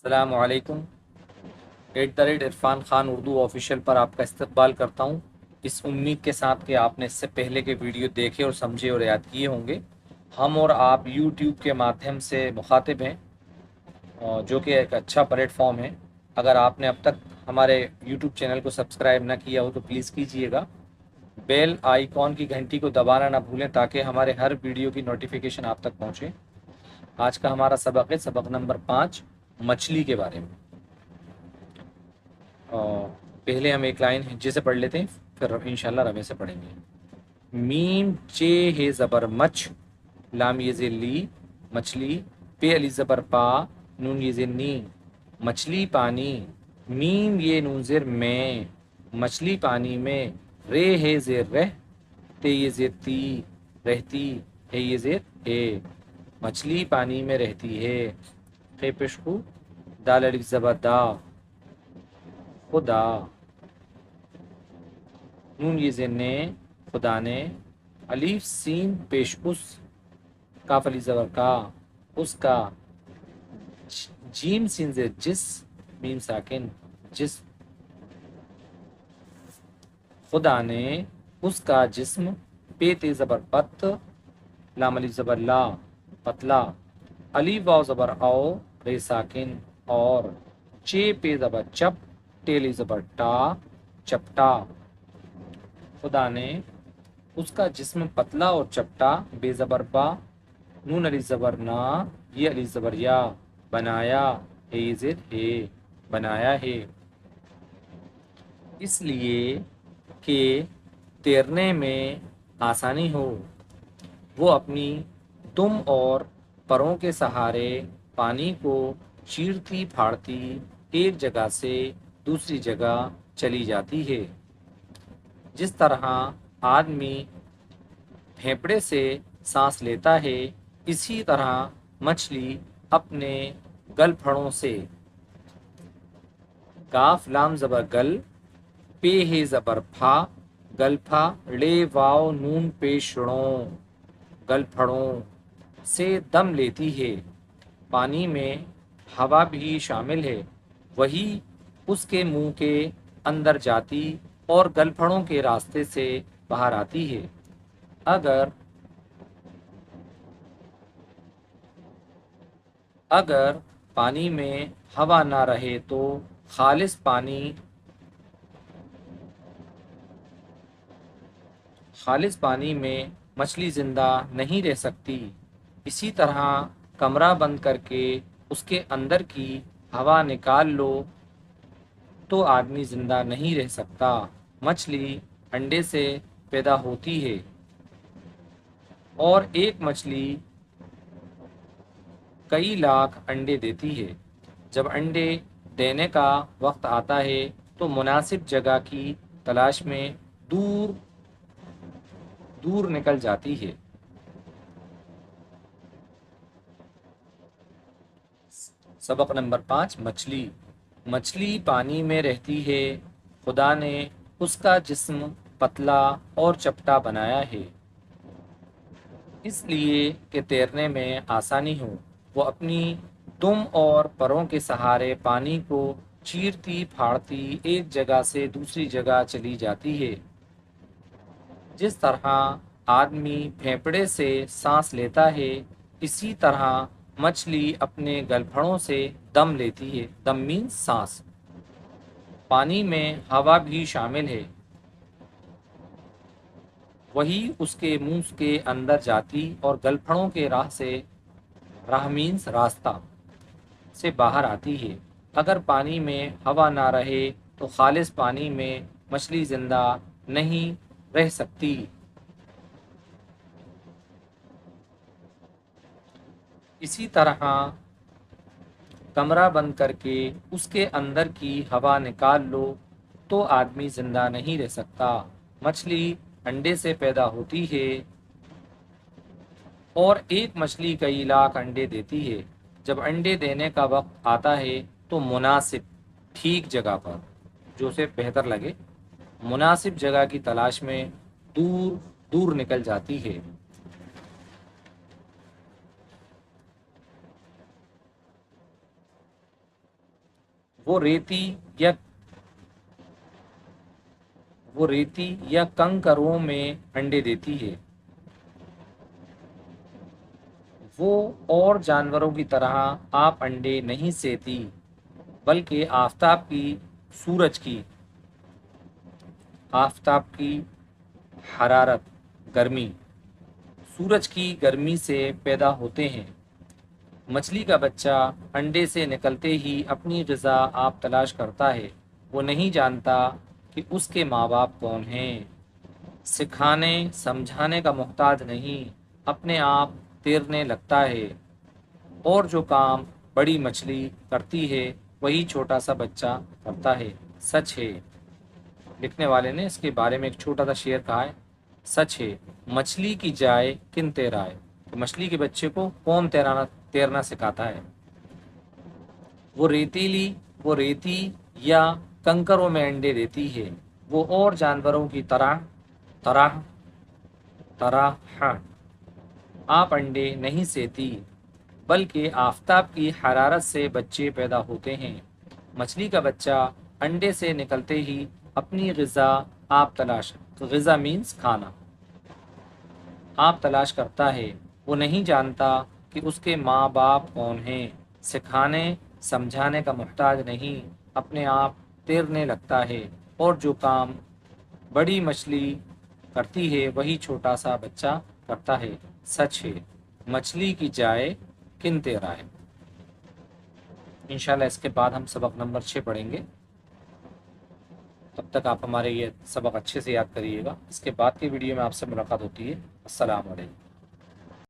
السلام علیکم۔ @عرفان خان اردو آفیشیل پر آپ کا استقبال کرتا ہوں، اس امید کے ساتھ کہ آپ نے اس سے پہلے کے ویڈیو دیکھے اور سمجھے اور یاد کیے ہوں گے۔ ہم اور آپ یوٹیوب کے مادھیم سے مخاطب ہیں، جو کہ ایک اچھا پلیٹ فارم ہے۔ اگر آپ نے اب تک ہمارے یوٹیوب چینل کو سبسکرائب نہ کیا ہو تو پلیز کیجئے گا۔ بیل آئیکن کی گھنٹی کو دبانا نہ بھولیں تاکہ ہمارے ہر ویڈیو کی نوٹیفیکیشن آپ تک پہنچے۔ آج کا ہمارا سبق ہے سبق نمبر 5، مچھلی کے بارے میں۔ پہلے ہم ایک لائن جیسے پڑھ لیتے ہیں، پھر انشاءاللہ روے سے پڑھیں گے۔ میم چے ہے زبر مچ، لام یہ زیر لی مچھلی، پے علی زبر پا، نون یہ زیر نی مچھلی پانی، میم یہ نون زیر میں مچھلی پانی میں، رے ہے زیر رہ، تے یہ زیر تی رہتی، ہے یہ زیر اے مچھلی پانی میں رہتی ہے، خے پشکو، دال علی زبر دا خدا، نون یہ زیر نے خدا نے، الف سین پیش اس، کاف علی زبر کا اس کا، جیم سین زیر جس، میم ساکن جس، خدا نے اس کا جسم، پے تے زبر پت، لام علی زبر لا پتلا، علی واو زبر او، رے ساکن اور، چے پے زبر چپ، ٹیلی زبر ٹا چپٹا، خدا نے اس کا جسم پتلا اور چپٹا، بے زبر با، نون علی زبر نا، یہ علی زبر یا، بنایا، ہے یہ زیر ہے بنایا ہے، اس لیے کہ تیرنے میں آسانی ہو، وہ اپنی دم اور پروں کے سہارے پانی کو چیرتی پھاڑتی ایک جگہ سے دوسری جگہ چلی جاتی ہے۔ جس طرح آدمی پھیپھڑے سے سانس لیتا ہے، اسی طرح مچھلی اپنے گل پھڑوں سے، کاف لام زبر گل، پے ہے زبر پھا، گل پھا، لے واو نون پیش ڑوں، گل پھڑوں سے دم لیتی ہے۔ پانی میں ہوا بھی شامل ہے، وہی اس کے منہ کے اندر جاتی اور گلپھڑوں کے راستے سے باہر آتی ہے۔ اگر پانی میں ہوا نہ رہے تو خالص پانی میں مچھلی زندہ نہیں رہ سکتی۔ اسی طرح کمرہ بند کر کے اس کے اندر کی ہوا نکال لو تو آدمی زندہ نہیں رہ سکتا۔ مچھلی انڈے سے پیدا ہوتی ہے اور ایک مچھلی کئی لاکھ انڈے دیتی ہے۔ جب انڈے دینے کا وقت آتا ہے تو مناسب جگہ کی تلاش میں دور دور نکل جاتی ہے۔ سبق نمبر 5، مچھلی۔ مچھلی پانی میں رہتی ہے، خدا نے اس کا جسم پتلا اور چپٹا بنایا ہے، اس لیے کہ تیرنے میں آسانی ہو، وہ اپنی دم اور پروں کے سہارے پانی کو چیرتی پھاڑتی ایک جگہ سے دوسری جگہ چلی جاتی ہے۔ جس طرح آدمی پھیپھڑے سے سانس لیتا ہے، اسی طرح مچھلی اپنے گلپھڑوں سے دم لیتی ہے۔ دم مینس سانس۔ پانی میں ہوا بھی شامل ہے، وہی اس کے منہ کے اندر جاتی اور گلپھڑوں کے راہ مینس راستہ سے باہر آتی ہے۔ اگر پانی میں ہوا نہ رہے تو خالص پانی میں مچھلی زندہ نہیں رہ سکتی۔ اسی طرح کمرہ بند کر کے اس کے اندر کی ہوا نکال لو تو آدمی زندہ نہیں رہ سکتا۔ مچھلی انڈے سے پیدا ہوتی ہے اور ایک مچھلی کئی لاکھ انڈے دیتی ہے۔ جب انڈے دینے کا وقت آتا ہے تو مناسب، ٹھیک جگہ پر، جو اسے بہتر لگے، مناسب جگہ کی تلاش میں دور دور نکل جاتی ہے۔ وہ ریتی یا وہ ریتی یا کنکروں میں انڈے دیتی ہے۔ وہ اور جانوروں کی طرح آپ انڈے نہیں سیتی، بلکہ آفتاب کی حرارت، گرمی، سورج کی گرمی سے پیدا ہوتے ہیں۔ مچھلی کا بچہ انڈے سے نکلتے ہی اپنی غذا آپ تلاش کرتا ہے۔ وہ نہیں جانتا کہ اس کے ماں باپ کون ہیں۔ سکھانے سمجھانے کا محتاج نہیں، اپنے آپ تیرنے لگتا ہے، اور جو کام بڑی مچھلی کرتی ہے وہی چھوٹا سا بچہ کرتا ہے۔ سچ ہے۔ لکھنے والے نے اس کے بارے میں ایک چھوٹا سا شعر کہا ہے، سچ ہے مچھلی کی جائے کن تیرائے، کہ مچھلی کے بچے کو کون تیرنا سکھاتا ہے۔ وہ ریتی یا کنکروں میں انڈے دیتی ہے۔ وہ اور جانوروں کی طرح آپ انڈے نہیں سیتی، بلکہ آفتاب کی حرارت سے بچے پیدا ہوتے ہیں۔ مچھلی کا بچہ انڈے سے نکلتے ہی اپنی غذا مینز کھانا آپ تلاش کرتا ہے۔ وہ نہیں جانتا کہ اس کے ماں باپ کون ہیں۔ سکھانے سمجھانے کا محتاج نہیں، اپنے آپ تیرنے لگتا ہے، اور جو کام بڑی مچھلی کرتی ہے وہی چھوٹا سا بچہ کرتا ہے۔ سچ ہے مچھلی کی جائے کن تیرائے۔ انشاءاللہ اس کے بعد ہم سبق نمبر 6 پڑھیں گے۔ تب تک آپ ہمارے یہ سبق اچھے سے یاد کریے گا۔ اس کے بعد کی ویڈیو میں آپ سے ملاقات ہوتی ہے۔ السلام علیکم۔